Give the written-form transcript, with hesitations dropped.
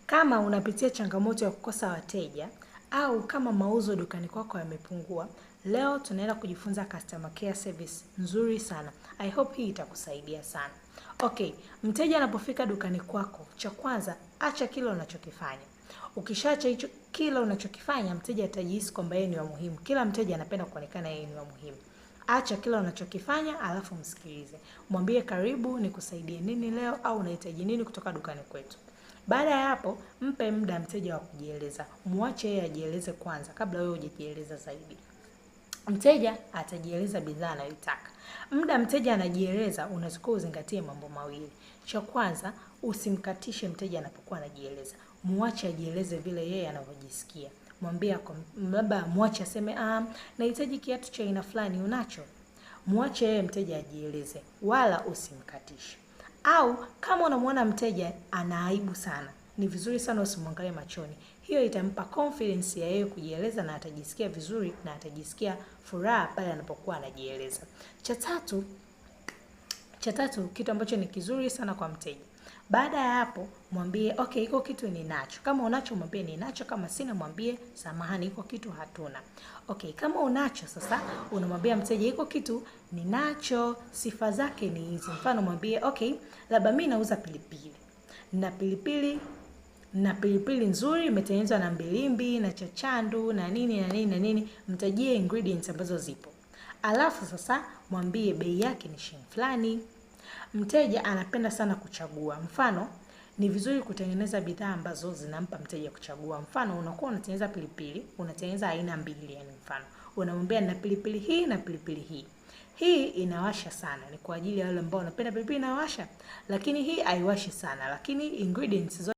Kama unapitia changamoto ya kukosa wateja au kama mauzo dukani kwako yamepungua, leo tunaenda kujifunza customer care service nzuri sana. I hope hii itakusaidia sana. Okay, mteja anapofika dukani kwako, cha kwanza acha kile unachokifanya. Ukishaacha hicho kile unachokifanya, mteja atajihisi kwamba yeye ni wa muhimu. Kila mteja anapenda kuonekana yeye ni wa muhimu. Acha kile unachokifanya alafu msikilize. Mwambie karibu, nikusaidie nini leo au unahitaji nini kutoka dukani kwetu. Baada ya hapo, mpe muda mteja wa kujieleza. Muache yeye ajieleze kwanza kabla wewe hujajieleza zaidi. Mteja atajieleza bidhaa anayotaka. Muda mteja anajieleza, unatakiwa uzingatie mambo mawili. Cha kwanza, usimkatishe mteja anapokuwa anajieleza. Muache ajieleze vile yeye anavyojisikia. Mwambie labda muache aseme nahitaji kiatu cha aina fulani, unacho? Muache yeye mteja ajieleze, wala usimkatishe. Au kama unamwona mteja ana aibu sana, ni vizuri sana usimwangalie machoni. Hiyo itampa confidence ya yeye kujieleza na atajisikia vizuri na atajisikia furaha pale anapokuwa anajieleza. Cha tatu kitu ambacho ni kizuri sana kwa mteja. Baada ya hapo mwambie okay, iko kitu ninacho. Kama unacho mwambie ninacho, kama sina mwambie samahani, iko kitu hatuna. Okay, kama unacho sasa unamwambia mteja iko kitu ninacho, sifa zake ni hizi. Mfano mwambie okay, labda mimi nauza pilipili. Na pilipili nzuri imetengenezwa na mbilimbi na chachandu na nini, mtajie ingredients ambazo zipo. Alafu sasa mwambie bei yake ni shilingi fulani. Mteja anapenda sana kuchagua. Mfano, ni vizuri kutengeneza bidhaa ambazo zinampa mteja kuchagua. Mfano, unakuwa unatengeneza pilipili, unatengeneza aina mbili yani mfano. Unamwambia na pilipili hii na pilipili hii. Hii inawasha sana, ni kwa ajili ya wale ambao wanapenda pilipili inawasha. Lakini hii haiwashi sana, lakini ingredients